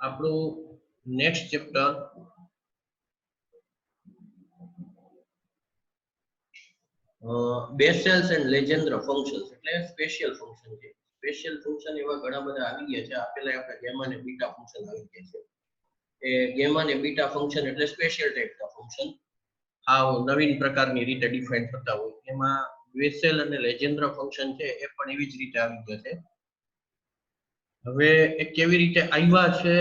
આપણું next chapter Bessel's and Legendre functions એટલે special function છે. સ્પેશિયલ ફંક્શન એવા ઘણા બધા આવી ગયા છે. આપેલા આપણે ગેમા અને બીટા ફંક્શન આવી ગયા છે. એ ગેમા અને બીટા ફંક્શન એટલે સ્પેશિયલ ટાઈપના ફંક્શન આ નવીન પ્રકારની રીતે ડિફાઇન થતા હોય. એમાં બેસેલ અને લેજેન્ડર ફંક્શન છે એ પણ એવી જ રીતે આવી ગયા છે. હવે એ કેવી રીતે આવ્યા છે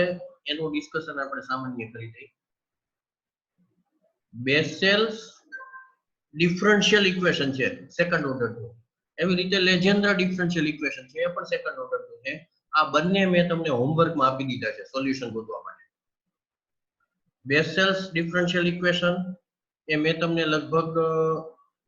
એનું ડિસ્કશન આપણે સામાન્ય કરી દઈએ. બેસેલ્સ ડિફરન્શિયલ ઇક્વેશન છે સેકન્ડ ઓર્ડરનું, એવી રીતે લેજેન્ડર ડિફરન્શિયલ ઇક્વેશન છે એ પણ સેકન્ડ ઓર્ડરનું છે. આ બંને મેં તમને હોમવર્કમાં આપી દીધા છે સોલ્યુશન ગોતવા માટે. બેસેલ્સ ડિફરન્શિયલ ઇક્વેશન એ મેં તમને લગભગ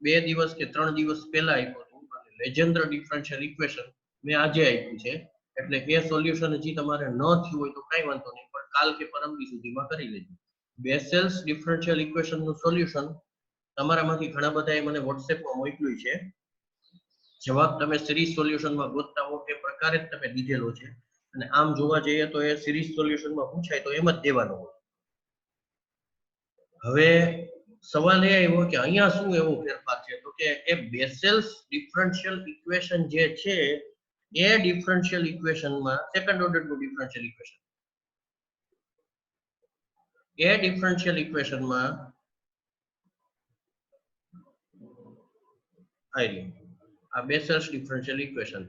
2 દિવસ કે 3 દિવસ પહેલા આપ્યું હતું. લેજેન્ડર ડિફરન્શિયલ ઇક્વેશન મેં આજે આપ્યું છે. એટલે એ સોલ્યુશન હજી તમારે ન થયું હોય તો કઈ વાંધો નહીં, પણ કાલ કે પરમદી સુધીમાં કરી લેજો. બેસેલ્સ ડિફરન્શિયલ ઇક્વેશન નું સોલ્યુશન તમારામાંથી ઘણા બધાએ મને વોટ્સએપમાં મોકલ્યું છે. જવાબ તમે સિરીઝ સોલ્યુશનમાં ગોતતા હો એ પ્રકારે જ તમે દીધેલો છે. અને આમ જોવા જઈએ તો એ સિરીઝ સોલ્યુશનમાં પૂછાય તો એમ જ દેવાનો હોય. હવે સવાલ એ આવ્યો કે અહીંયા શું એવો ફેરફાર છે, તો કે એ બેસેલ્સ ડિફરન્શિયલ ઇક્વેશન જે છે એ ડિફરન્શિયલ ઇક્વેશનમાં સેકન્ડ ઓર્ડરનું ડિફરન્શિયલ ઇક્વેશન, એ ડિફરન્શિયલ ઇક્વેશનમાં આ બેસેલ્સ ડિફરન્શિયલ ઇક્વેશન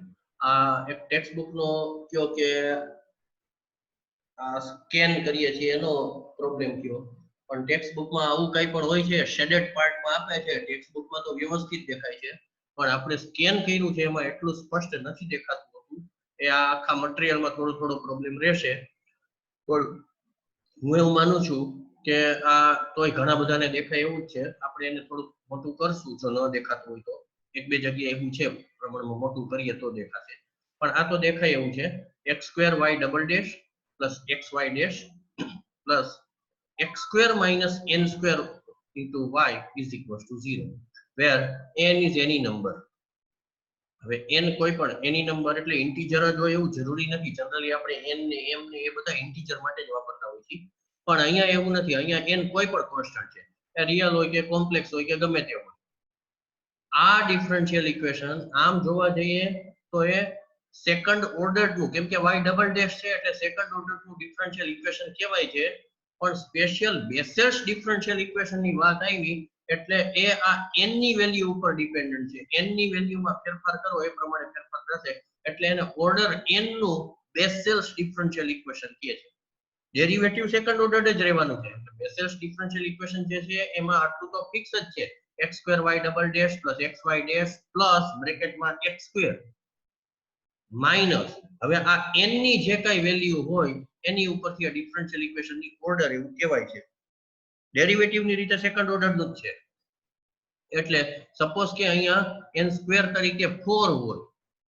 આ એક ટેક્સ્ટ બુક નો કયો કે આ સ્કેન કરીએ છીએ એનો પ્રોબ્લેમ કયો, પણ ટેક્સ્ટ બુકમાં આવું કંઈ પણ હોય છે શેડેડ પાર્ટમાં આપે છે. ટેક્સ્ટ બુકમાં તો વ્યવસ્થિત દેખાય છે, પણ આપણે સ્કેન કર્યું છે એમાં એટલું સ્પષ્ટ નથી દેખાતું હોતું. એ આ આખા મટીરીયલમાં થોડો પ્રોબ્લેમ રહેશે. પણ હું એવું માનું છું કે આ તોય ઘણા બધાને દેખાય એવું જ છે. આપણે એને થોડું મોટું કરશું જો ન દેખાતું હોય તો. એક બે જગ્યાએ એવું છે પ્રમાણમાં મોટું કરીએ તો દેખાશે, પણ આ તો દેખાય એવું છે. x2y double dash plus xy dash plus x² minus n² into y is equals to 0 where n is any number. હવે n કોઈ પણ એની નંબર એટલે ઇન્ટીજર જ હોય એવું જરૂરી નથી. જનરલી આપણે n ને m ને એ બધા ઇન્ટીજર માટે જ વાપરતા હોય છે, પણ અહીંયા એવું નથી. અહીંયા n કોઈ પણ કોન્સ્ટન્ટ છે, એ રિયલ હોય કે કોમ્પ્લેક્સ હોય કે ગમે તે હોય. આ ડિફરન્શિયલ ઇક્વેશન આમ જોવા જઈએ તો એ સેકન્ડ ઓર્ડરનું, કેમ કે y ડબલ ડેશ છે એટલે સેકન્ડ ઓર્ડરનું ડિફરન્શિયલ ઇક્વેશન કહેવાય છે. પણ સ્પેશિયલ બેસેલ્સ ડિફરન્શિયલ ઇક્વેશનની વાત આવી એટલે એ આ n ની વેલ્યુ ઉપર ડિપેન્ડન્ટ છે. n ની વેલ્યુમાં ફેરફાર કરો એ પ્રમાણે ફેરફાર થશે, એટલે એને ઓર્ડર n નું બેસેલ્સ ડિફરન્શિયલ ઇક્વેશન કહે છે. ડેરિવેટિવ સેકન્ડ ઓર્ડર જ રહેવાનું છે. બેસેલ્સ ડિફરન્શિયલ ઇક્વેશન જે છે એમાં આટલું તો ફિક્સ જ છે, x² y double dash plus xy dash plus બ્રેકેટમાં x² માઈનસ હવે આ n ની જે કઈ વેલ્યુ હોય એની ઉપરથી આ ડિફરન્શિયલ ઇક્વેશન ની ઓર્ડર એવું કહેવાય છે. ડેરિવેટિવ ની રીતે સેકન્ડ ઓર્ડર નું જ છે. એટલે સપોઝ કે અહીંયા n² તરીકે 4 હોય,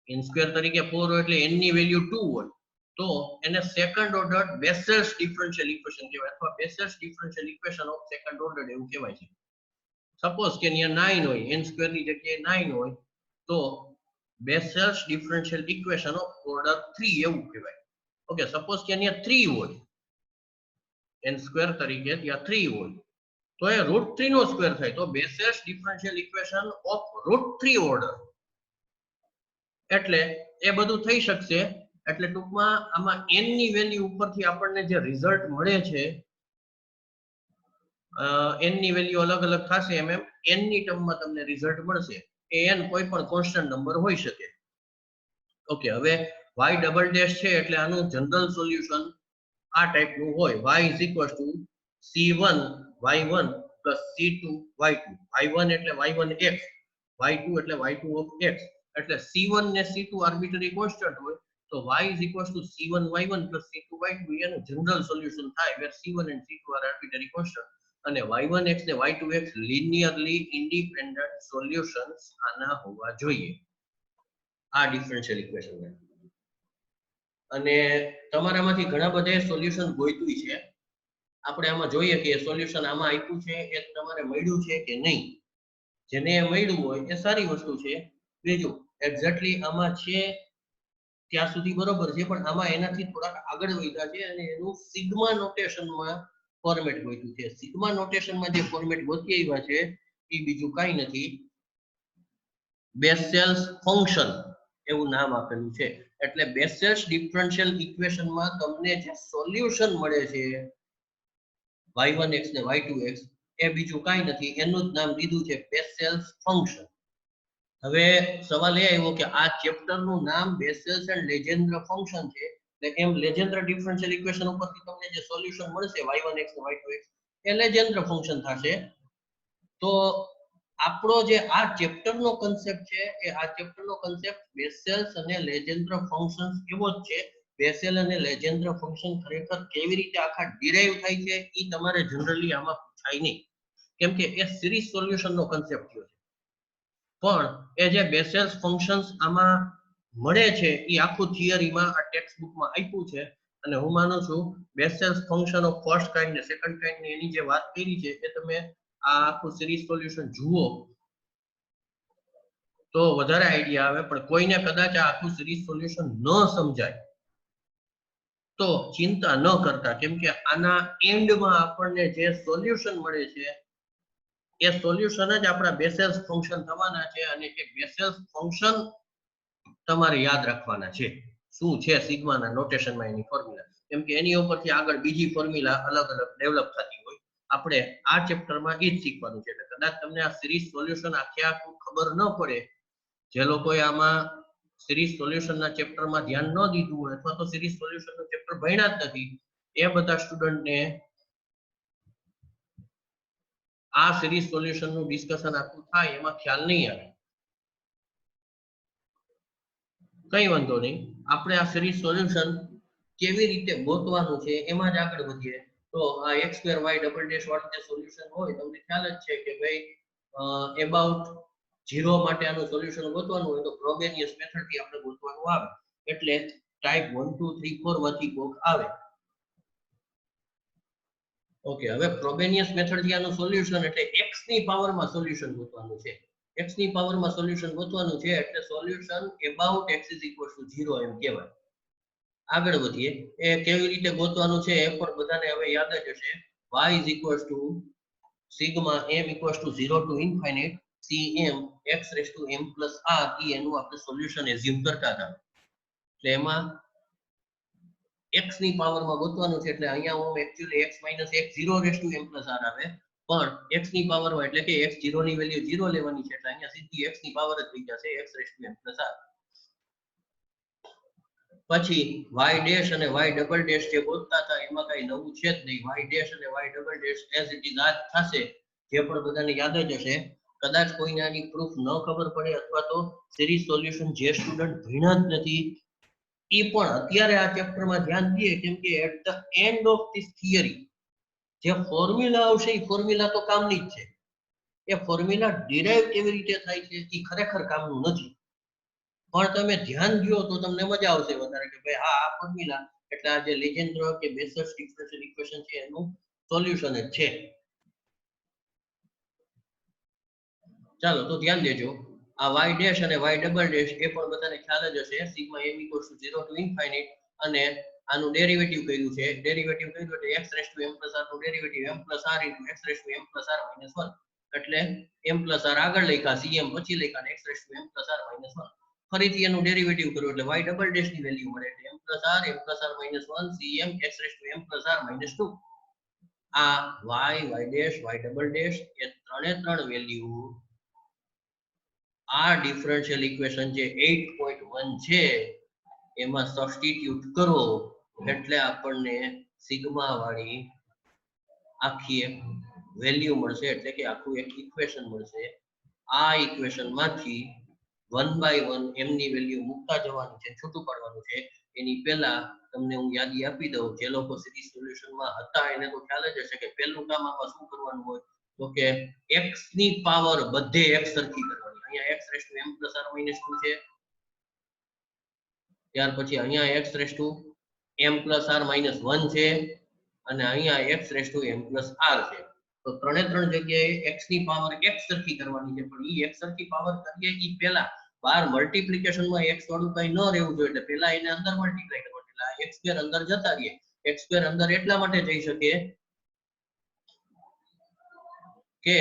n² તરીકે 4 હોય એટલે n ની વેલ્યુ 2 હોય, તો એને second order Bessel's differential equation કહેવાય, અથવા Bessel's differential equation of second order એવું કહેવાય છે. સપોઝ કે અહીંયા 9 હોય, n² ની જગ્યાએ 9 હોય, તો બેસેલ્સ ડિફરન્શિયલ ઇક્વેશન ઓફ ઓર્ડર 3 એવું કહેવાય. ઓકે, સપોઝ કે અહીંયા 3 હોય, n² તરીકે ત્યાં 3 હોય, તો એ √3 નો સ્ક્વેર થાય, તો બેસેલ્સ ડિફરન્શિયલ ઇક્વેશન ઓફ √3 ઓર્ડર. એટલે એ બધું થઈ શકશે. એટલે ટૂંકમાં આમાં n ની વેલ્યુ ઉપરથી આપણને જે રિઝલ્ટ મળે છે n ની વેલ્યુ અલગ અલગ થશે એમ n ની ટર્મમાં તમને રિઝલ્ટ મળશે. એ n કોઈ પણ કોન્સ્ટન્ટ નંબર હોઈ શકે. ઓકે, હવે y ડબલ ડેશ છે એટલે આનું જનરલ સોલ્યુશન આ ટાઈપનું હોય. y c1 y1 c2 y2. y1 એટલે y1 x, y2 એટલે y2 of x. એટલે c1 ને c2 આર્બિટરી કોન્સ્ટન્ટ હોય તો y c1 y1 c2 y2 એનું જનરલ સોલ્યુશન થાય where c1 and c2 are arbitrary constant. અને y1x ને y2x linearly independent solutions આના હોવા જોઈએ આ ડિફરન્શિયલ ઇક્વેશન. અને તમારામાંથી ઘણા બધા સોલ્યુશન ગોઈતું છે. આપણે આમાં જોઈએ કે સોલ્યુશન આમાં આપ્યું છે એ તમારે મળ્યું છે કે નહીં. જેને મળ્યું હોય એ સારી વસ્તુ છે. બીજું એક્ઝેક્ટલી આમાં છે ત્યાં સુધી બરોબર છે, પણ આમાં એનાથી થોડાક આગળ વધ્યા છે અને એનું સિગ્મા નોટેશનમાં ફોર્મેટ ગોત્યું છે. સિગ્મા નોટેશનમાં જે ફોર્મેટ ગોતી આવ્યા છે એ બીજું કાંઈ નથી, બેસેલ્સ ફંક્શન એવું નામ આપેલું છે. એટલે બેસેલ્સ ડિફરન્શિયલ ઇક્વેશનમાં તમને જે સોલ્યુશન મળે છે y1x ને y2x એ બીજું કાંઈ નથી, એનું જ નામ દીધું છે બેસેલ્સ ફંક્શન. હવે સવાલ એ આવ્યો કે આ ચેપ્ટરનું નામ બેસેલ્સ એન્ડ લેજેન્ડ્ર ફંક્શન છે, એટલે એમ લેજેન્ડ્ર ડિફરન્શિયલ ઇક્વેશન ઉપરથી તમને જે સોલ્યુશન મળશે y1x ને y2x એ લેજેન્ડ્ર ફંક્શન થશે. તો આપણો જે આ ચેપ્ટરનો કન્સેપ્ટ છે એ આ ચેપ્ટરનો કન્સેપ્ટ બેસેલ્સ અને લેજેન્ડ્ર ફંક્શન્સ એવો જ છે. બેસેલ અને લેજેન્ડ્ર ફંક્શન ખરેખર કેવી રીતે આખા ડિરાઈવ થાય છે એ તમારે જનરલી આમાં પૂછાય નહીં, કેમ કે એ સિરીઝ સોલ્યુશનનો કન્સેપ્ટ છે. પણ એ જે બેસેલ્સ ફંક્શન્સ આમાં મળે છે એ આખું થિયરીમાં આ ટેક્સ્ટ બુકમાં આપ્યું છે. અને હું માનું છું બેસેલ્સ ફંક્શન ઓફ ફર્સ્ટ કાઇન્ડ ને સેકન્ડ કાઇન્ડ ની એની જે વાત કરી છે એ તમે આ આખું સિરીઝ સોલ્યુશન જુઓ તો વધારે આઈડિયા આવે. પણ કોઈને કદાચ આ આખું સિરીઝ સોલ્યુશન ન સમજાય તો ચિંતા ન કરતા, કેમ કે આના એન્ડમાં આપણને જે સોલ્યુશન મળે છે એ સોલ્યુશન જ આપણા બેસેલ્સ ફંક્શન થવાના છે. અને એ બેસેલ્સ ફંક્શન તમારે યાદ રાખવાના છે શું છે સિગ્માના નોટેશનમાં એની ફોર્મ્યુલા, કેમ કે એની ઉપરથી આગળ બીજી ફોર્મ્યુલા અલગ અલગ ડેવલપ થતી હોય. આપણે આ ચેપ્ટરમાં એ જ શીખવાનું છે. એટલે કદાચ તમને આ સિરીઝ સોલ્યુશન આખે આખું ખબર ન પડે, જે લોકોએ આમાં સિરીઝ સોલ્યુશનના ચેપ્ટરમાં ધ્યાન ન દીધું હોય અથવા તો સિરીઝ સોલ્યુશનનું ચેપ્ટર ભણ્યા જ નથી, એ બધા સ્ટુડન્ટને આ સિરીઝ સોલ્યુશનનું ડિસ્કશન આખું થાય એમાં ખ્યાલ નહીં આવે. કઈ વાંધો નહીં, આપણે આ સિરીઝ સોલ્યુશન કેવી રીતે ગોતવાનું છે એમાં જ આગળ વધીએ. તો આ x2 y ડબલ ડેશ વાળું જે સોલ્યુશન હોય તમને ખ્યાલ જ છે કે ભાઈ એબાઉટ 0 માટે આનું સોલ્યુશન ગોતવાનું હોય તો ફ્રોબેનિયસ મેથડ થી આપણે ગોતવાનું આવે. એટલે ટાઈપ 1 2 3 4 માંથી કોક આવે. ઓકે, હવે ફ્રોબેનિયસ મેથડ થી આનું સોલ્યુશન એટલે x ની પાવરમાં સોલ્યુશન ગોતવાનું છે. x ની પાવરમાં સોલ્યુશન ગોતવાનું છે એટલે સોલ્યુશન એબાઉટ x = 0 એમ કહેવાય. આગળ વધીએ, એ કેવી રીતે ગોતવાનું છે એ પણ બધાને હવે યાદ જ હશે. y sigma m = 0 to infinite cm x⁻m + r એનું આપણે સોલ્યુશન એઝ્યુમ કરતા હતા. એટલે એમાં x ની પાવરમાં ગોતવાનું છે એટલે અહીંયા હું actually x - x 0⁻m + r આવે, પણ x ની પાવરમાં એટલે કે x0 ની વેલ્યુ 0 લેવાની છે એટલે અહીંયા સીધી x ની પાવર જ થઈ જશે x⁻m + r. પછી y ડેશ અને y ડબલ ડેશ જે ગોતતા હતા એમાં કઈ નવું છે જ નહીં. y ડેશ અને y double dash as it is આ થશે, જે પણ બધાને યાદ જ હશે. કદાચ કોઈને આની પ્રૂફ ન ખબર પડે અથવા તો સિરીઝ સોલ્યુશન જે સ્ટુડન્ટ ભણ્યા જ નથી એ પણ અત્યારે આ ચેપ્ટરમાં ધ્યાન દે, કેમ કે at the end of this theory જે ફોર્મ્યુલા આવશે એ ફોર્મ્યુલા તો કામની જ છે. એ ફોર્મ્યુલા ડિરાઈવ કેવી રીતે થાય છે એ ખરેખર કામનું નથી, પણ તમે ધ્યાન દો તો તમને મજા આવશે વધારે કે ભાઈ હા આ ફોર્મ્યુલા એટલે આ જે લેજેન્ડ્ર કે બેસેલ્સ ડિફરન્શિયલ ઇક્વેશન છે એનું સોલ્યુશન જ છે. ચાલો તો ધ્યાન દેજો, આ y ડેશ અને y ડબલ ડેશ એ પણ બધાને ખ્યાલ જ હશે. સિગ્મા m = 0 to infinite અને આનું ડેરિવેટિવ કર્યું છે. ડેરિવેટિવ કર્યું એટલે x⁻m + r નું derivative m + r * x⁻m + r - 1 એટલે m + r આગળ લખ્યા, cm પછી લખ્યા અને x⁻m + r - 1. ફરીથી એનું ડેરિવેટિવ કરો એટલે y ડબલ ડેશ ની વેલ્યુ મળે એટલે m + r m + r - 1 cm x raised to m + r - 2 આ y dash y double dash એ ત્રણ વેલ્યુ આ ડિફરન્શિયલ ઇક્વેશન જે 8.1 છે એમાં સબસ્ટિટ્યુટ કરો એટલે આપણને સિગ્મા વાળી આખી એક વેલ્યુ મળશે એટલે કે આખું એક ઇક્વેશન મળશે આ ઇક્વેશન માંથી 1 by 1 m ની વેલ્યુ મૂકતા જવાનું છે છૂટું પાડવાનું છે એની પહેલા તમને હું યાદી આપી દઉં જે લોકો સીધી સોલ્યુશનમાં હતા એને તો ખ્યાલ જ હશે કે પહેલું કામ આમાં શું કરવાનું હોય તો કે x ની પાવર બધે x સરખી કરવાની અહીંયા x raised to m + r - 2 છે ત્યાર પછી અહીંયા x raised to m + r - 1 છે અને અહીંયા x raised to m + r છે તો ત્રણ જગ્યાએ x ની પાવર x સરખી કરવાની છે પણ ઈ x સરખી પાવર કરીએ ઈ પહેલા બાર મલ્ટીપ્લિકેશન માં x વાળું કઈ ન રહેવું જોઈએ એટલે પહેલા એને અંદર મલ્ટીપ્લાય કરવાનું એટલે આ x² અંદર જતા રહીએ x² અંદર એટલા માટે જઈ શકે કે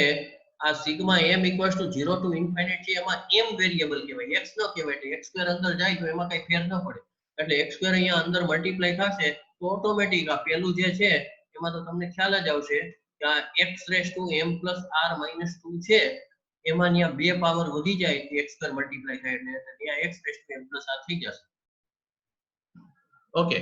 આ સિગ્મા m = 0 to infinite છે એમાં m વેરીએબલ કહેવાય x ન કહેવાય એટલે x² અંદર જાય તો એમાં કઈ ફેર ન પડે એટલે x² અહીંયા અંદર મલ્ટીપ્લાય થશે તો ઓટોમેટિક આ પેલું જે છે એમાં તો તમને ખ્યાલ જ આવશે કે આ x raised to m + r - 2 છે એમાં અહીંયા બે પાવર વધી જાય x² મલ્ટીપ્લાય થાય એટલે ત્યાં x raised to m + r થઈ જશે ઓકે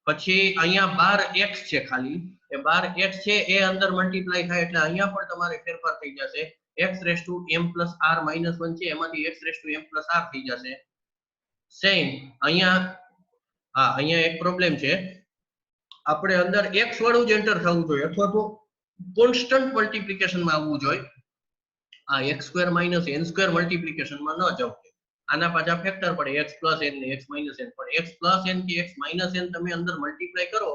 પછી અહીંયા 12 x છે ખાલી એ 12 x છે એ અંદર મલ્ટીપ્લાય થાય એટલે અહીંયા પણ તમારે ફેરફાર થઈ જશે x raised to m + r - 1 છે એમાંથી x raised to m + r થઈ જશે સેમ અહીંયા અહીંયા એક પ્રોબ્લેમ છે આપણે અંદર x વાળું જ એન્ટર થવું જોઈએ અથવા તો કોન્સ્ટન્ટ મલ્ટીપ્લિકેશન માં આવવું જોઈએ આ x² - n² મલ્ટીપ્લિકેશન માં ન જાવ આના પાછા ફેક્ટર પડે x + n ને x - n પણ x + n કે x - n તમે અંદર મલ્ટીપ્લાય કરો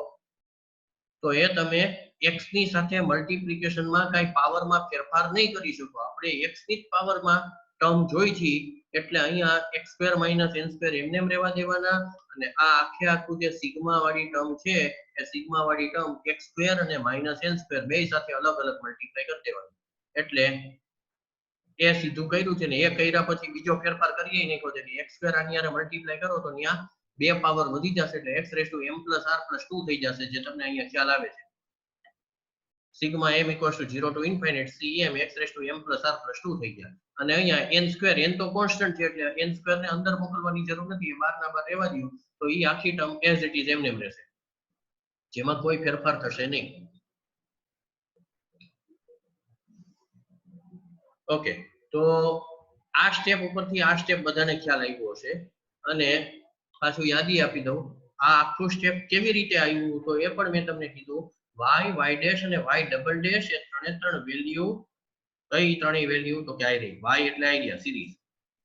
તો એ તમે x ની સાથે મલ્ટીપ્લિકેશન માં કઈ પાવર માં ફેરફાર નહીં કરી શકો આપણે x ની જ પાવર માં ટર્મ જોઈ છે એટલે અહીંયા x² - n² એમને એમ રહેવા દેવાના અને આ આખું જે સિગ્મા વાળી ટર્મ છે એ સિગ્મા વાળી ટર્મ x² અને -n² બે સાથે અલગ અલગ મલ્ટીપ્લાય કરી દેવાનું એટલે એ સીધું કર્યું છે ને એ કર્યા પછી બીજો ફેરફાર કરીએ નહીં કહો કે x² આની હારે મલ્ટીપ્લાય કરો તો ત્યાં બે પાવર વધી જશે એટલે x raised to m + r + 2 થઈ જશે જે તમને અહીંયા ખ્યાલ આવે છે sigma m = 0 to infinite cm x raised to m + r + 2 થઈ જાય અને અહીંયા n² n તો કોન્સ્ટન્ટ છે એટલે n² ને અંદર મોકલવાની જરૂર નથી એ બહાર ના બહાર રહેવા દો તો ઈ આખી ટર્મ as it is એમને એમ રહેશે જેમાં કોઈ ફેરફાર થશે નહીં ઓકે તો આ સ્ટેપ ઉપરથી આ સ્ટેપ બધાને ખ્યાલ આવ્યો હશે અને પાછું યાદી આપી દઉં આ આખું સ્ટેપ કેવી રીતે આવ્યું તો એ પણ મેં તમને કીધું y y' અને y ડબલ ડેશ એ ત્રણ વેલ્યુ કઈ ત્રણેય વેલ્યુ તો કે આ રહી y એટલે આઈડિયા સિરીઝ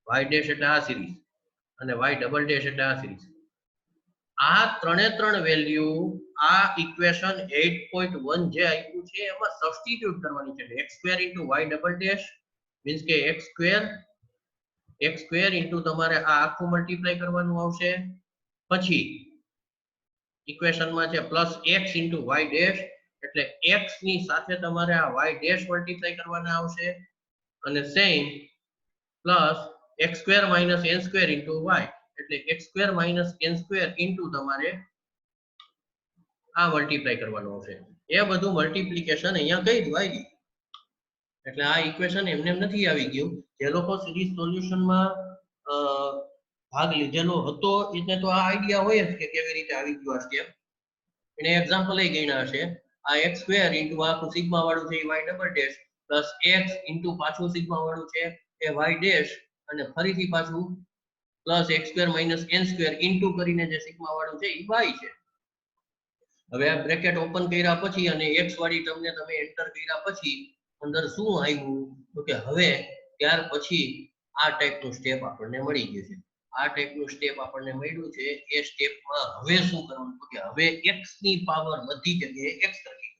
y ડેશ એટલે આ સિરીઝ અને y ડબલ ડેશ એટલે આ સિરીઝ આ ત્રણ વેલ્યુ આ ઇક્વેશન 8.1 જે આપ્યું છે એમાં સબસ્ટિટ્યુટ કરવાની છે x² * y double dash means કે x² * તમારે આ આખું મલ્ટીપ્લાય કરવાનું આવશે પછી ઇક્વેશનમાં છે +x * y ડેશ એટલે x ની સાથે તમારે આ y ડેશ મલ્ટીપ્લાય કરવાના આવશે અને સેમ +x² - n² * y એટલે x² - n² તમારે આ મલ્ટીપ્લાય કરવાનું આવશે એ બધું મલ્ટીપ્લિકેશન અહીંયા કહી દઉં આવી એટલે આ ઇક્વેશન એમને નથી આવી ગયું જે લોકો સીરીઝ સોલ્યુશનમાં ભાગ લીધેલો હતો એટલે તો આ આઈડિયા હોય જ કે કેવી રીતે આવી ગયું આ સ્ટેપ એને એક્ઝામ્પલ લઈ ગણ્યા હશે આ x² * આખું સિગ્મા વાળું છે y ડબલ ડેશ +x * પાછું સિગ્મા વાળું છે એ y ડેશ અને ફરીથી પાછું +x² - n² કરીને જે સિગ્મા વાળું છે એ y છે હવે આ બ્રેકેટ ઓપન કર્યા પછી અને x વાળી ટર્મને તમે એન્ટર કર્યા પછી અંદર શું આવ્યું તો કે હવે ત્યાર પછી આ ટાઈપનું સ્ટેપ આપણને મળી ગયું છે આ ટાઈપનું સ્ટેપ આપણને મળ્યું છે એ સ્ટેપમાં હવે શું કરવાનું તો કે હવે x ની પાવર બધી જગ્યાએ x સરખી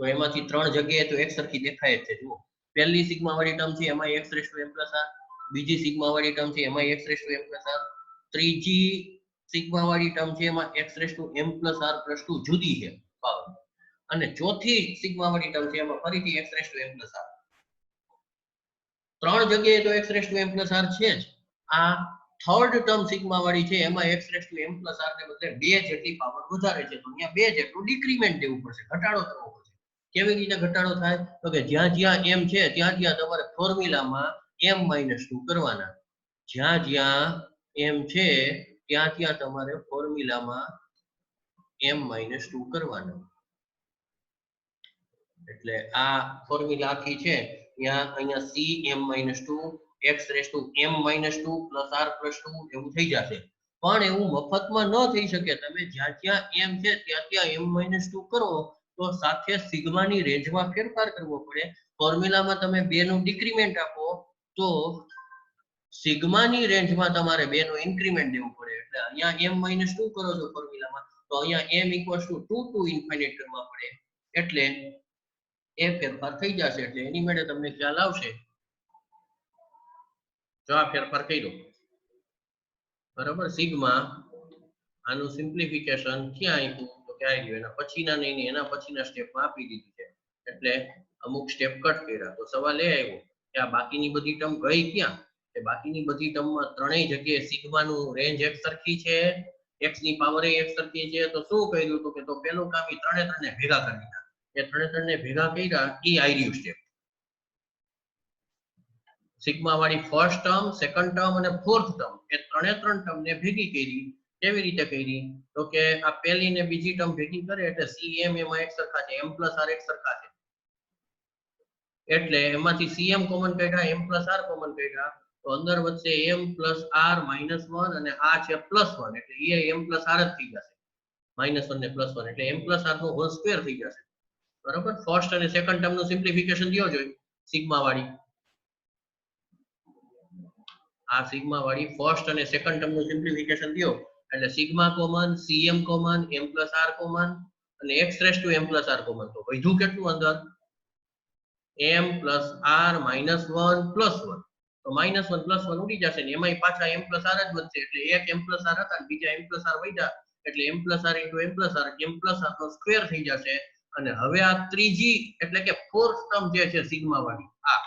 તો એમાંથી ત્રણ જગ્યાએ તો x સરખી દેખાય જ છે જુઓ પહેલી સિગ્મા વાળી ટર્મ છે એમાં x raised to m + r બીજી સિગ્મા વાળી ટર્મ છે એમાં x raised to m + r ત્રીજી સિગ્મા વાળી ટર્મ છે એમાં x raised to m + r + 2 જુદી છે પાવર અને ચોથી સિગ્મા વાળી ટર્મ છે એમાં ફરીથી x raised to m + r ત્રણ જગ્યાએ તો x raised to m + r છે જ આ થર્ડ ટર્મ સિગ્મા વાળી છે એમાં x raise to m plus r ને બદલે 2 જેટલી પાવર વધારે છે તો અહીંયા 2 જેટલું ડિક્રીમેન્ટ દેવું પડશે, ઘટાડો કરવો પડશે. કેવી રીતે ઘટાડો થાય તો કે જ્યાં જ્યાં m છે ત્યાં ત્યાં તમારે ફોર્મ્યુલામાં m-2 કરવાના. જ્યાં જ્યાં m છે ત્યાં ત્યાં તમારે ફોર્મ્યુલામાં m-2 કરવાના. એટલે આ ફોર્મ્યુલા આખી છે ત્યાં અહીંયા c m-2 x raise two m-2 plus r plus 2 એવું થઈ જશે. પણ એવું મફતમાં ન થઈ શકે. તમે જ્યાં જ્યાં m છે ત્યાં ત્યાં m-2 કરો તો સાથે સિગ્માની રેન્જમાં ફેરફાર કરવો પડે. ફોર્મ્યુલામાં તમે 2 નું ડિક્રીમેન્ટ આપો તો સિગ્માની રેન્જમાં તમારે 2 નું ઇન્ક્રીમેન્ટ દેવું પડે. એટલે અહીંયા m-2 કરો છો ફોર્મ્યુલામાં તો અહીંયા m = 2 ટુ ઇન્ફિનિટ કરવા પડે. એટલે એ ફેરફાર થઈ જશે. એટલે એની માટે તમને ખ્યાલ આવશે. જો આ ફેરફાર કર્યો બરાબર સિગ્મા આનું સિમ્પ્લિફિકેશન ક્યાં આપ્યું તો ક્યાં આવ્યું એના પછીના નહીં એના પછીના સ્ટેપમાં આપી દીધું છે. એટલે અમુક સ્ટેપ કટ કર્યા તો સવાલ એ આવ્યો કે આ બાકીની બધી ટર્મ ગઈ ક્યાં? કે બાકીની બધી ટર્મમાં ત્રણેય જગ્યાએ સિગ્માનું રેન્જ એક સરખી છે, x ની પાવર એક સરખી છે. તો શું કર્યું તો કે તો પેલું કામ એ ત્રણે ત્રણને ભેગા કરી દીધા. એ ત્રણે ત્રણને ભેગા કર્યા ઈ આર્યું સ્ટેપ. સિગ્મા વાળી ફર્સ્ટ ટર્મ, સેકન્ડ ટર્મ અને ફોર્થ ટર્મ એ ત્રણે ત્રણ ટર્મને ભેગી કરી. કેવી રીતે કરી તો કે આ પહેલી ને બીજી ટર્મ ભેગી કરે એટલે cm એમાં એક સરખા છે, m + r એક સરખા છે. એટલે એમાંથી cm કોમન કાઢ્યા, m + r કોમન કાઢ્યા તો અંદર વધશે m + r - 1 અને આ છે +1 એટલે એ m + r જ થઈ જશે. -1 ને +1 એટલે m + r નો હોલ સ્ક્વેર થઈ જશે. બરાબર. ફર્સ્ટ અને સેકન્ડ ટર્મ નું સિમ્પ્લિફિકેશન દિયો જોઈએ સિગ્મા વાળી. આ સિગ્મા વાળી ફર્સ્ટ અને સેકન્ડ ટર્મ નું સિમ્પ્લિફિકેશન દિયો એટલે sigma common, cm common, m + r common અને x raise to m + r common. તો વધ્યું કેટલું અંદર m + r - 1 + 1 તો -1 + 1 ઉડી જશે ને એમાંય પાછા m + r જ વધશે એટલે એક m + r હતા બીજા m + r વધ્યા એટલે m + r * m + r m + r નો સ્ક્વેર થઈ જશે. અને હવે આ ત્રીજી એટલે કે ફોર્થ ટર્મ જે છે સિગ્મા વાળી આ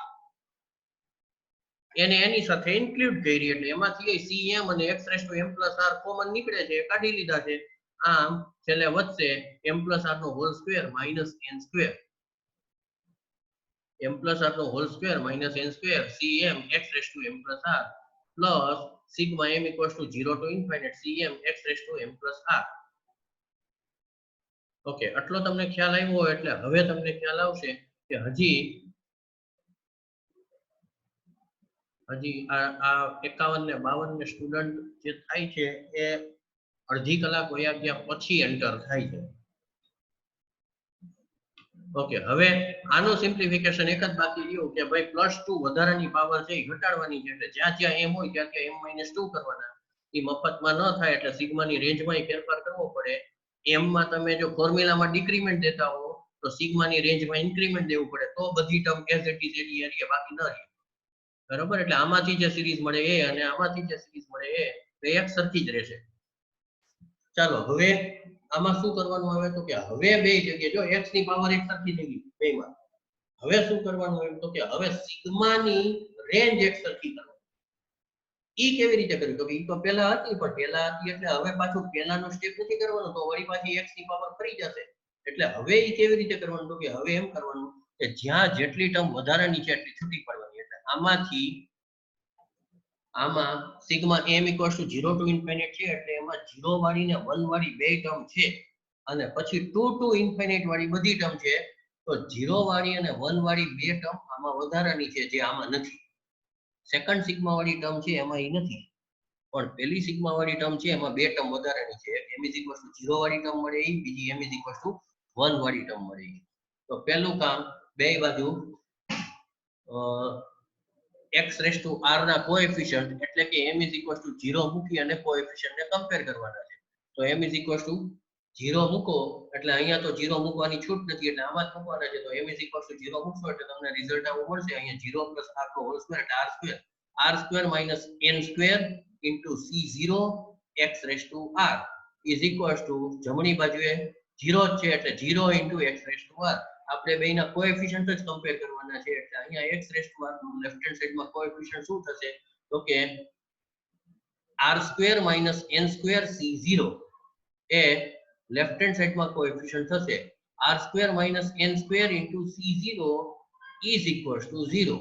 એને એની સાથે ઇન્ક્લુડ કરી એટલે એમાંથી cm અને x raise to m + r common નીકળે છે કાઢી લીધા છે. આમ છેલ્લે વધશે m + r નો whole square - n². m + r નો whole square - n² cm x raise to m + r plus sigma m = 0 to infinite cm x raise to m + r. Okay આટલો તમને ખ્યાલ આવ્યો હોય એટલે હવે તમને ખ્યાલ આવશે કે હજી આ 51 ને 52 ને સ્ટુડન્ટ જે થાય છે એ અડધી કલાક વયા ગયા પછી એન્ટર થાય છે. ઓકે હવે આનું સિમ્પ્લિફિકેશન એક જ બાકી રહ્યું કે ભાઈ +2 વધારાની પાવર છે એ ઘટાડવાની છે એટલે જ્યાં જ્યાં m હોય ત્યાં ત્યાં m-2 કરવાના. એ મફતમાં ન થાય એટલે સિગ્માની રેન્જમાં ફેરફાર કરવો પડે. m માં તમે જો ફોર્મ્યુલામાં ડિક્રીમેન્ટ દેતા હો તો સિગ્માની રેન્જમાં ઇન્ક્રીમેન્ટ દેવું પડે તો બધી term as it is any area બાકી ન રહે. બરાબર. એટલે આમાંથી જે સિરીઝ મળે એ અને આમાંથી જે સિરીઝ મળે એ તો એક સરખી જ રહેશે. ચાલો હવે આમાં શું કરવાનું આવે તો કે હવે બે જગ્યાએ જો x ની પાવર એક સરખી થઈ ગઈ બેમાં. હવે શું કરવાનું આવે તો કે હવે સિગ્માની રેન્જ એક સરખી કરવાની. ઈ કેવી રીતે કર્યું તો કે ઈ તો પહેલા હતી પણ પહેલા હતી એટલે હવે પાછું પહેલાનો સ્ટેપ નથી કરવાનો તો વળી પાછી x ની પાવર ફરી જશે. એટલે હવે ઈ કેવી રીતે કરવાનું તો કે હવે એમ કરવાનું કે જ્યાં જેટલી ટર્મ વધારાની છે એટલી છૂટી પડવાની. એટલે આમાંથી આમાં સિગ્મા m = 0 ટુ ઇન્ફિનિટ છે એટલે એમાં 0 વાળી ને 1 વાળી બે ટર્મ છે અને પછી 2 ટુ ઇન્ફિનિટ વાળી બધી ટર્મ છે. તો 0 વાળી અને 1 વાળી બે ટર્મ આમાં વધારાની છે જે આમાં નથી. સેકન્ડ સિગ્મા વાળી ટર્મ છે એમાં ઈ નથી પણ પહેલી સિગ્મા વાળી ટર્મ છે એમાં બે ટર્મ વધારાની છે. m = 0 વાળી ટર્મ મળે ઈ, બીજી m = 1 વાળી ટર્મ મળે ઈ. તો પહેલું કામ બે બાજુ x રેસ ટુ r ના કોએફિશિયન્ટ એટલે કે m = 0 મૂકી અને કોએફિશિયન્ટ ને કમ્પેર કરવાના છે. તો m = 0 મૂકો એટલે અહીંયા તો 0 મૂકવાની છૂટ નથી એટલે આમાં જ મૂકવાના છે. તો m = 0 મૂકશો એટલે તમને રિઝલ્ટ આવું મળશે અહીંયા 0 + r નો હોલ સ્ક્વેર એટલે r² - n² * c0 x raise two r = જમણી બાજુએ 0 છે એટલે 0 * x રેસ ટુ r. આપણે બેયના કોએફિશિયન્ટ જ કમ્પેર કરવાના છે એટલે અહીંયા x રેસ ટુ r નું લેફ્ટ હેન્ડ સાઈડમાં કોએફિશિયન્ટ શું થશે તો કે r square minus n square c0 એ લેફ્ટ હેન્ડ સાઈડમાં કોએફિશિયન્ટ થશે r square minus n square into c0 is equals to 0.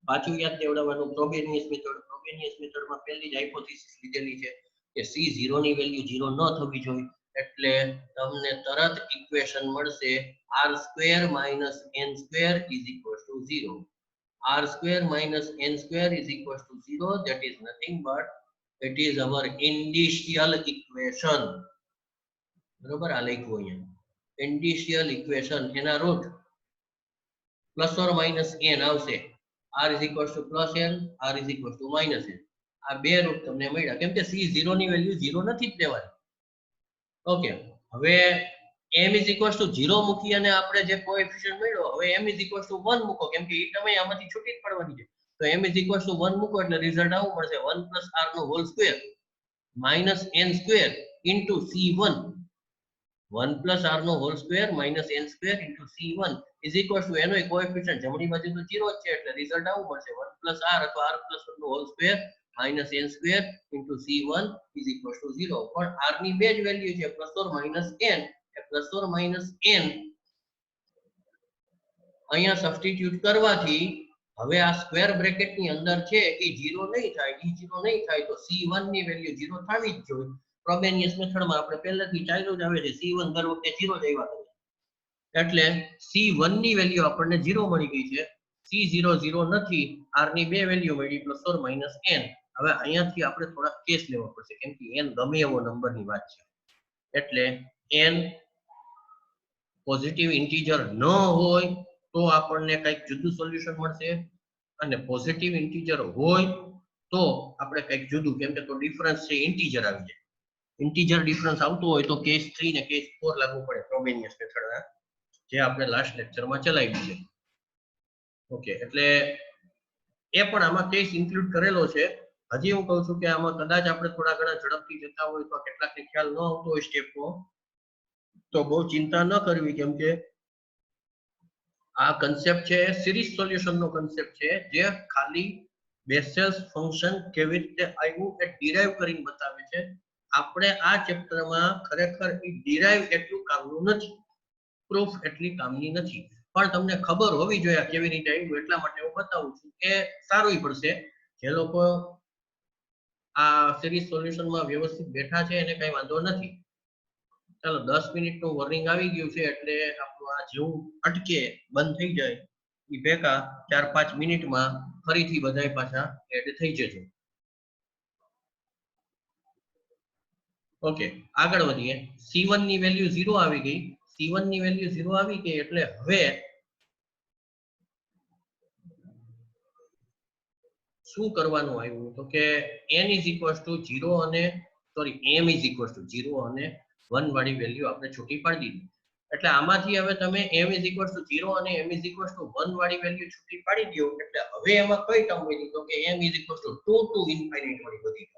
પાછું યાદ દેવડાવવાનું પ્રોબેનિયસ મેથડમાં પહેલી જ હાઇપોથિસિસ લીધેલી છે કે c0 ની વેલ્યુ 0 ન થવી જોઈએ એટલે તમને તરત ઇક્વેશન મળશે r square minus n square is equals to 0. r square minus n square is equals to 0. That is nothing but it is our indicial equation. બરોબર આ લખ્યું અહીંયા indicial equation એના root plus or minus n આવશે r is equals to plus n r is equals to minus n આ બે route તમને મળ્યા કેમ કે c0 ની વેલ્યુ 0 નથી જ લેવાની. ઓકે હવે m is equals to 0 મૂકી અને આપણે જે કોએફિશિયન્ટ મળ્યો હવે m is equals to 1 મૂકો કેમ કે એ તમે આમાંથી છૂટી જ પડવાની છે તો m is equals to 1 મૂકો એટલે રિઝલ્ટ આવું મળશે 1 plus r નો whole square minus n square into c1 1 plus r નો whole square minus n square into c1 is equals to એનો કોએફિશિયન્ટ જમણી બાજુ તો 0 જ છે એટલે રિઝલ્ટ આવું મળશે 1 plus r અથવા r plus 1 નો whole square minus n square into c1 is equals to 0 પણ r ની બે જ વેલ્યુ છે plus or minus n plus or minus n અહીંયા સબસ્ટિટ્યુટ કરવાથી હવે આ સ્ક્વેર બ્રેકેટ ની અંદર છે એ 0 નહીં થાય d0 નહીં થાય તો c1 ની વેલ્યુ 0 થવી જ જોઈએ. પ્રોબેનિયસ મેથડમાં આપણે પહેલેથી ચાલ્યું જ આવે છે c1 દર વખતે 0 જ આવ્યા કરે એટલે c1 ની વેલ્યુ આપણને 0 મળી ગઈ છે c0 0 નથી r ની બે વેલ્યુ મળી પ્લસ ઓર માઇનસ n. હવે અહીંયાથી આપણે થોડા કેસ લેવા પડશે કેમ કે n ગમે એવો નંબરની વાત છે એટલે n પોઝિટિવ ઇન્ટીજર ન હોય તો આપણને કંઈક જુદું સોલ્યુશન મળશે અને પોઝિટિવ ઇન્ટીજર હોય તો આપણે કંઈક જુદું કેમ કે તો ડિફરન્સ છે ઇન્ટીજર આવી જાય ઇન્ટીજર ડિફરન્સ આવતો હોય તો કેસ 3 ને કેસ 4 લાગુ પડે પ્રોબેનિયસ મેથડના જે આપણે લાસ્ટ લેક્ચરમાં ચલાવ્યું છે. ઓકે એટલે એ પણ આમાં કેસ ઇન્ક્લુડ કરેલો છે. હજી હું કહું છું કે આમાં કદાચ આપણે થોડા ઘણા ઝડપથી જતા હોય તો કેટલાકને ખ્યાલ ન આવતો હોય સ્ટેપનો તો બહુ ચિંતા ન કરવી કેમ કે આ કન્સેપ્ટ છે સિરીઝ સોલ્યુશન નો કન્સેપ્ટ છે જે ખાલી બેસેલ્સ ફંક્શન કેવી રીતે આવ્યું એ ડિરાઈવ કરીને બતાવે છે. આપણે આ ચેપ્ટરમાં ખરેખર એ ડિરાઈવ એટલું કામનું નથી પ્રૂફ એટલી કામની નથી પણ તમને ખબર હોવી જોઈએ કેવી રીતે આવ્યું એટલા માટે હું બતાવું છું કે સારું પડશે જે લોકો આ સિરીઝ સોલ્યુશનમાં વ્યવસ્થિત બેઠા છે એને કઈ વાંધો નથી. ચાલો 10 મિનિટનું વોર્નિંગ આવી ગયું છે એટલે આપણું આ જેવું અટકે બંધ થઈ જાય એ ભેગા 4-5 મિનિટમાં ફરીથી બધાય પાછા એડ થઈ જજો. ઓકે આગળ વધીએ. c1 ની વેલ્યુ 0 આવી ગઈ c1 ની વેલ્યુ 0 આવી ગઈ એટલે હવે શું કરવાનું આવ્યું તો કે n is equals to 0 અને sorry m is equals to 0 અને 1 વાળી વેલ્યુ આપણે છૂટી પાડી દીધી એટલે આમાંથી હવે તમે m is equals to 0 અને m is equals to 1 વાળી વેલ્યુ છૂટી પાડી દો એટલે હવે એમાં કઈ ટર્મ બની તો કે m is equals to 2 to infinite વાળી બધી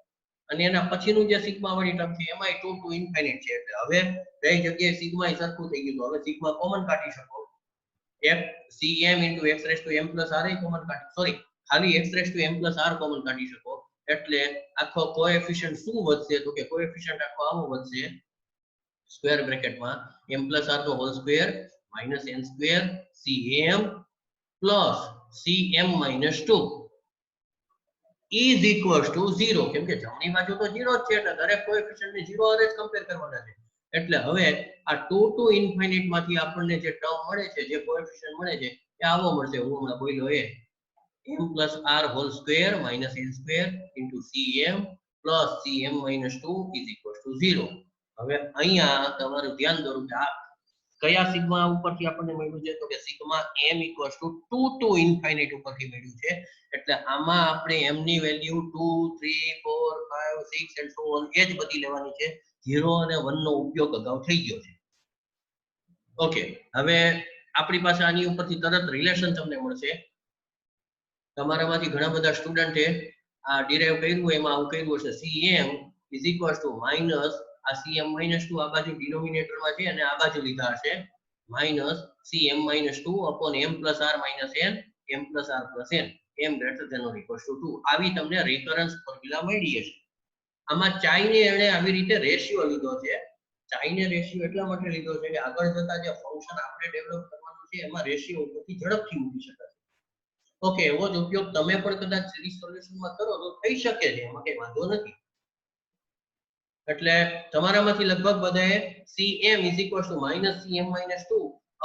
અને એના પછીનું જે સિગ્મા વાળી ટર્મ છે એમાં 2 to infinite છે એટલે હવે બે જગ્યાએ સિગ્મા સરખું થઈ ગયું હવે સિગ્મા કોમન કાઢી શકો f cm into x raised to m plus r common કાઢી સોરી ખાલી x raised to m plus r common કાઢી શકો એટલે આખો કોએફિશિયન્ટ શું વધશે તો કે કોએફિશિયન્ટ આખો આવો વધશે સ્ક્વેર બ્રેકેટમાં m plus r નો હોલ સ્ક્વેર minus n સ્ક્વેર cm plus cm minus 2 is equals to 0 કેમ કે જમણી બાજુ તો 0 જ છે એટલે દરેક કોએફિશિયન્ટ ને 0 હારે જ કમ્પેર કરવાના છે એટલે હવે આ 2 to infinite માંથી આપણને જે ટર્મ મળે છે જે કોએફિશિયન્ટ મળે છે એ આવો મળશે હું હમણાં બોલ્યો એ m plus r whole square minus n square into cm plus cm minus 2 is equals to 0. હવે અહીંયા તમારું ધ્યાન દોરું કે આ કયા સિગ્મા ઉપરથી આપણને મળ્યું છે તો કે sigma m equals to 2 to infinite ઉપરથી મળ્યું છે એટલે આમાં આપણે m ની વેલ્યુ 2 3 4 5 6 and so on એ જ બધી લેવાની છે 0 અને 1 નો ઉપયોગ અગાઉ થઈ ગયો છે. ઓકે હવે આપણી પાસે આની ઉપરથી તરત રિલેશન તમને મળશે તમારામાંથી ઘણા બધા સ્ટુડન્ટે આ ડિરાઈવ કર્યું એમાં આવું કર્યું હશે cm is equals to minus આ cm minus 2 આ બાજુ ડિનોમિનેટરમાં છે અને આ બાજુ લીધા હશે minus cm minus 2 upon m plus r minus n m plus r plus n m greater than or equals to 2 આવી તમને રિકરન્સ ફોર્મ્યુલા મળી હશે આમાં ચાઈને એને આવી રીતે રેશિયો લીધો છે ચાઈને રેશિયો એટલા માટે લીધો છે કે આગળ જતા જે ફંક્શન આપણે ડેવલપ કરવાનું છે એમાં રેશિયો ઉપરથી ઝડપથી મૂકી શકાય ઓકે એવો જ ઉપયોગ તમે પણ કદાચ સિરીઝ સોલ્યુશનમાં કરો તો થઈ શકે છે એમાં કઈ વાંધો નથી એટલે તમારામાંથી લગભગ બધાએ cm = -cm-2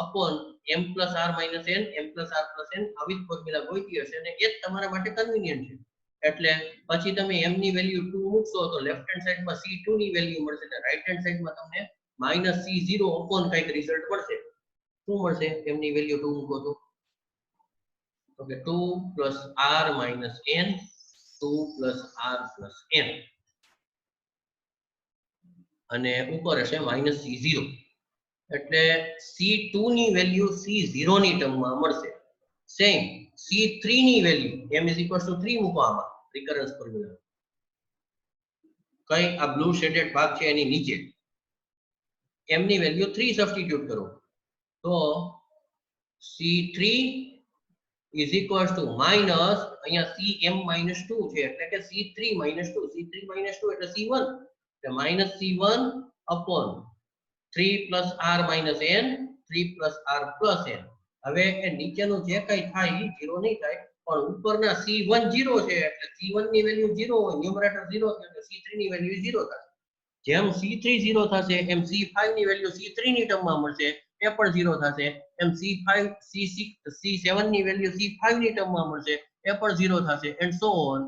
upon m + r - n m + r + n આવી ફોર્મ્યુલા ગોતી હશે અને એ જ તમારા માટે કન્વીનિયન્ટ છે એટલે પછી તમે m ની વેલ્યુ 2 મૂકશો તો લેફ્ટ હેન્ડ સાઈડમાં c2 ની વેલ્યુ મળશે અને રાઈટ હેન્ડ સાઈડમાં તમને -c0 upon કંઈક રિઝલ્ટ મળશે શું મળશે m ની વેલ્યુ 2 મૂકો તો okay 2 + r - n 2 + r + n અને ઉપર હશે -c0 એટલે c2 ની વેલ્યુ c0 ની ટર્મમાં મળશે સેમ c3 ની વેલ્યુ m = 3 મૂકો આમાં રિકરન્સ ફોર્મ્યુલા કઈ આ બ્લુ શેડેડ ભાગ છે એની નીચે m ની વેલ્યુ 3 સબસ્ટિટ્યુટ કરો તો c3 = માઈનસ અહીંયા cm-2 છે એટલે કે c3 - 2 c3 - 2 એટલે c1 એટલે -c1 upon 3 + r - n 3 + r + n હવે એ નીચેનું જે કઈ થાય એ 0 નહીં થાય પણ ઉપરના c1 0 છે એટલે c1 ની વેલ્યુ 0 હોય ન્યુમરેટર 0 છે એટલે c3 ની વેલ્યુ 0 થશે જેમ c3 0 થશે એમ c5 ની વેલ્યુ c3 ની ટર્મમાં મળશે એ પણ 0 થશે એમ c5 c6 c7 ની વેલ્યુ c5 ની ટર્મમાં મળશે એ પણ 0 થશે એન્ડ સો ઓન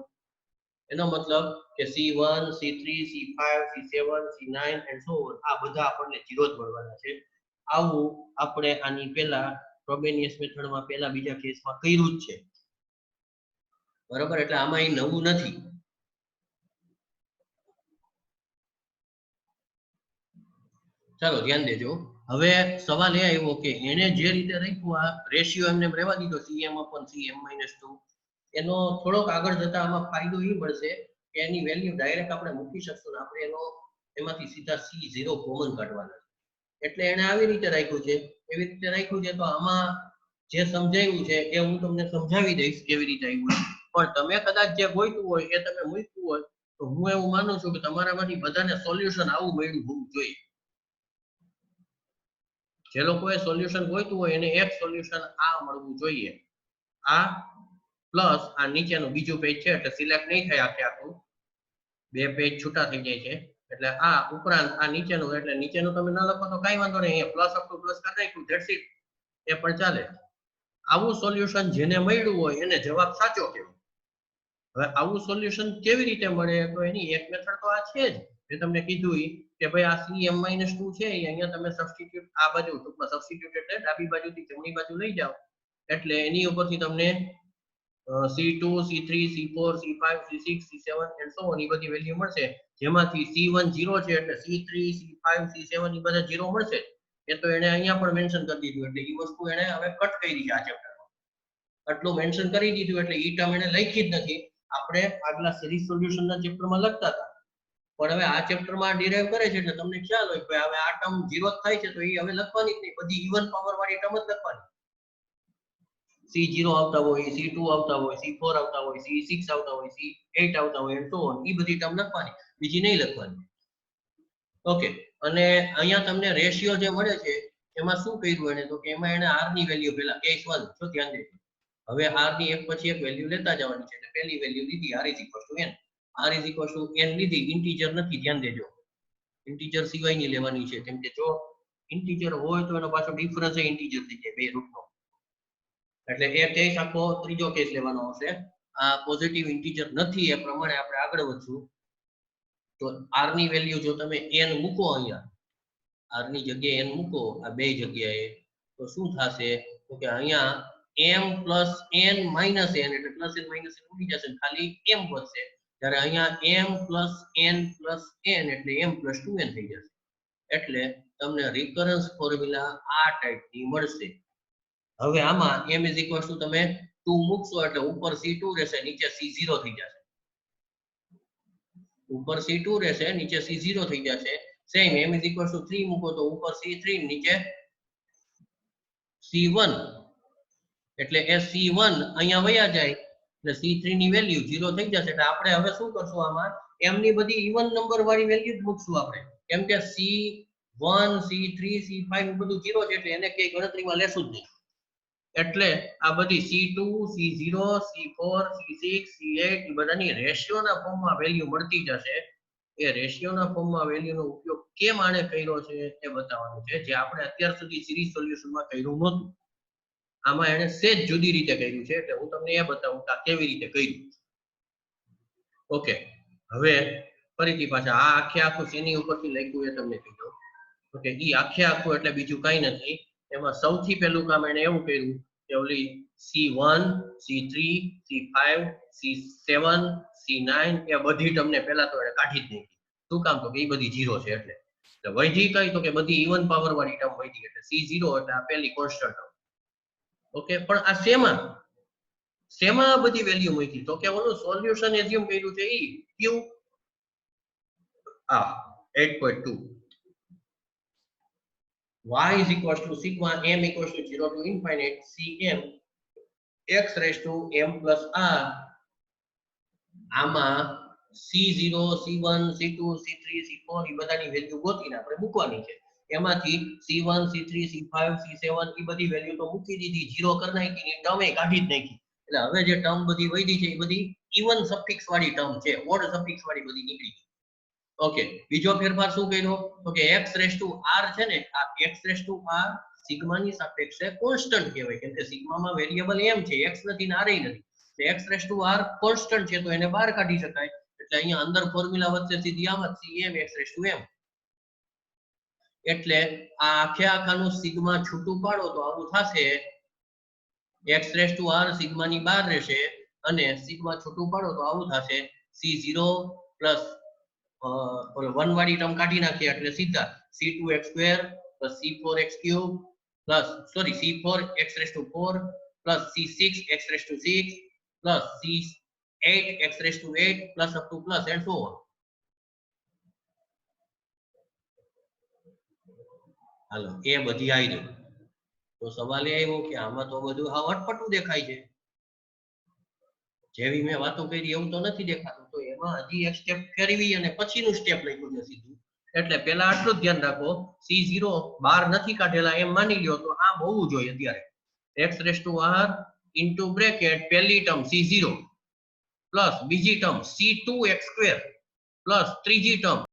એનો મતલબ કે c1 c3 c5 c7 c9 and so on આ બધા આપણને 0 જ મળવાના છે આવું આપણે આની પહેલા ફ્રોબેનિયસ મેથડમાં પહેલા બીજા કેસમાં કર્યું જ છે બરાબર એટલે આમાં એ નવું નથી ચાલો ધ્યાન દેજો હવે સવાલ એ આવ્યો કે એને જે રીતે રાખ્યું આ રેશિયો એમને રહેવા દીધો cm/cm-2 એનો થોડોક આગળ જતા આમાં ફાયદો એ મળશે કે એની વેલ્યુ ડાયરેક્ટ આપણે મૂકી શકશું ને આપણે એનો એમાંથી સીધા c0 કોમન કાઢવાના એટલે એને આવી રીતે રાખ્યું છે એવી રીતે રાખ્યું છે તો આમાં જે સમજાવ્યું છે એ હું તમને સમજાવી દઈશ કેવી રીતે આવ્યું પણ તમે કદાચ જે ગોઈતું હોય એ તમે મૂક્યું હોય તો હું એવું માનું છું કે તમારામાંથી બધાને સોલ્યુશન આવું મળ્યું હોવું જોઈએ જે લોકોએ સોલ્યુશન ગોઈતું હોય એને એક સોલ્યુશન આ મળવું જોઈએ આ પ્લસ આ નીચેનું બીજું પેજ છે એટલે સિલેક્ટ નહીં થાય આખું બે પેજ છૂટા થઈ જાય છે એટલે આ ઉપરાંત આ નીચેનું એટલે નીચેનું તમે ન લખો તો કઈ વાંધો નહીં અહીંયા પ્લસ અપ ટુ પ્લસ કરી નાખ્યું ધેટ્સ ઇટ એ પણ ચાલે આવું સોલ્યુશન જેને મળ્યું હોય એને જવાબ સાચો કહેવો હવે આવું સોલ્યુશન કેવી રીતે મળે તો એની એક મેથડ તો આ છે જ મેં તમને કીધું કે ભાઈ આ cm-2 છે અહીંયા તમે સબસ્ટિટ્યુટ આ બાજુ ટૂંકમાં સબસ્ટિટ્યુટ એટલે ડાબી બાજુથી જમણી બાજુ લઈ જાઓ એટલે એની ઉપરથી તમને c2 c3 c4 c5 c6 c7 and so on એ બધી વેલ્યુ મળશે જેમાંથી c1 0 છે એટલે c3 c5 c7 એ બધા 0 મળશે એ તો એને અહીંયા પણ મેન્શન કરી દીધું એટલે એ વસ્તુ એને હવે કટ કરી છે આ ચેપ્ટરમાં આટલું મેન્શન કરી દીધું એટલે ઈ ટર્મ એને લખી જ નથી આપણે આગલા સિરીઝ સોલ્યુશનના ચેપ્ટરમાં લખતા હતા પણ હવે આ ચેપ્ટરમાં ડિરાઈવ કરે છે એટલે તમને ખ્યાલ હોય કે હવે આ ટર્મ 0 થાય છે તો એ હવે લખવાની જ નહીં બધી ઇવન પાવર વાળી ટર્મ જ લખવાની c0 આવતા હોય c2 આવતા હોય c4 આવતા હોય c6 આવતા હોય c8 આવતા હોય એન્ડ સો ઓન એ બધી ટર્મ લખવાની બીજી નહીં લખવાની ઓકે અને અહીંયા તમને રેશિયો જે મળે છે એમાં શું કર્યું એને તો કે એમાં એને r ની વેલ્યુ પહેલા કેસ 1 જો ધ્યાન દેજો હવે r ની એક પછી એક વેલ્યુ લેતા જવાની છે એટલે પહેલી વેલ્યુ લીધી r n લીધી ઇન્ટીજર નથી ધ્યાન દેજો ઇન્ટીજર સિવાયની લેવાની છે કેમ કે જો ઇન્ટીજર હોય તો એનો પાછો ડિફરન્સ ઇન્ટીજર થઈ જાય બે રૂટનો એટલે એ કેસ આખો ત્રીજો કેસ લેવાનો આવશે આ પોઝિટિવ ઇન્ટીજર નથી એ પ્રમાણે આપણે આગળ વધશું તો r ની વેલ્યુ જો તમે n મૂકો અહીંયા r ની જગ્યાએ n મૂકો આ બે જગ્યાએ તો શું થશે તો કે અહીંયા m plus n minus n એટલે પ્લસ n માઈનસ n ઉડી જશે ખાલી m વધશે ત્યારે અહીંયા m plus n plus n એટલે m plus 2n થઈ જશે એટલે તમને રિકરન્સ ફોર્મ્યુલા આ ટાઈપની મળશે હવે આમાં m = તમે 2 મૂકશો એટલે ઉપર c2 રહેશે નીચે c0 થઈ જશે ઉપર c2 રહેશે નીચે c0 થઈ જશે સેમ m = 3 મૂકો તો ઉપર c3 નીચે c1 એટલે એ c1 અહીંયા વયા જાય એટલે C3 ની વેલ્યુ 0 થઈ જશે એટલે આપણે હવે શું કરશું આમાં m ની બધી ઇવન નંબર વાળી વેલ્યુ જ મૂકશું આપણે કેમ કે C1 C3 C5 બધું 0 છે એટલે એને કઈ ગણતરીમાં લેશું જ નહીં એટલે આ બધી C2 C0 C4 C6 C8 એ બધાની રેશિયોના ફોર્મમાં વેલ્યુ મળતી જશે એ રેશિયોના ફોર્મમાં વેલ્યુનો ઉપયોગ કેમ આણે કર્યો છે તે બતાવવાનું છે જે આપણે અત્યાર સુધી સિરીઝ સોલ્યુશનમાં કર્યું નહોતું આમાં એને સેજ જુદી રીતે કર્યું છે એટલે હું તમને એ બતાવું કે આ કેવી રીતે કર્યું ઓકે હવે ફરીથી પાછા આ આખે આખું શેની ઉપરથી લખ્યું એ તમને કહી દઉં ઓકે ઈ આખે આખું એટલે બીજું કઈ નથી એમાં સૌથી પહેલું કામ એને એવું કર્યું કે ઓલી C1 C3 C5 C7 C9 એ બધી તમને પહેલા તો એને કાઢી જ નહીં શું કામ તો કે એ બધી 0 છે એટલે વૈધી કઈ તો કે બધી ઇવન પાવર વાળી ટર્મ વૈધી એટલે C0 એટલે આ પહેલી કોન્સ્ટન્ટ ટર્મ ઓકે પણ આ શેમાં બધી વેલ્યુ મૂકી તો કે ઓલું સોલ્યુશન એઝ્યુમ કર્યું છે ઈ ક્યુ આ 8.2 y is equals to sigma m equals to 0 to infinite cm x raised to m plus r આમાં C0 C1 C2 C3 C4 એ બધાની વેલ્યુ ગોતીને આપણે મૂકવાની છે એમાંથી C1 C3 C5 C7 એ બધી વેલ્યુ તો મૂકી દીધી 0 કરી નાખી ની ટર્મ એ કાઢી જ નાખી એટલે હવે જે ટર્મ બધી વધી છે એ બધી ઇવન સફિક્સ વાળી ટર્મ છે ઓડ સફિક્સ વાળી બધી નીકળી ઓકે બીજો ફેરફાર શું કર્યો તો કે x રેઝ ટુ r છે ને આ x raise to r sigma ની સાપેક્ષે કોન્સ્ટન્ટ કહેવાય કેમ કે સિગ્મામાં વેરિયેબલ m છે x નથી ને r નથી એટલે x raise to r constant છે તો એને બહાર કાઢી શકાય એટલે અહીંયા અંદર ફોર્મ્યુલા વચ્ચે સીધી આમ જ cm x raise to m એટલે આ આખે આખાનું સિગ્મા છૂટું પાડો તો આવું થશે x raise to r sigma ની બહાર રહેશે અને સિગ્મા છૂટું પાડો તો આવું થશે c0 પ્લસ 1 વાળી ટર્મ કાઢી નાખીએ એટલે સીધા c2x2 c4x3 c4x raised to 4 c6x raised to 6 c8x raised to 8 plus up to plus and so on હાલો એ બધી આવી ગઈ તો સવાલ એ આવ્યો કે આમાં તો બધું હાવ અટપટું દેખાય છે જેવી મેં વાતો કરી એવું તો નથી દેખાતું તો એમાં હજી એક સ્ટેપ ફેરવી અને પછીનું સ્ટેપ લખ્યું છે સીધું એટલે પહેલા આટલું જ ધ્યાન રાખો C0 બહાર નથી કાઢેલા એમ માની લ્યો તો આ હોવું જોઈએ અત્યારે x raise to r into bracket પહેલી ટર્મ C0 પ્લસ બીજી ટર્મ C2x2 પ્લસ ત્રીજી ટર્મ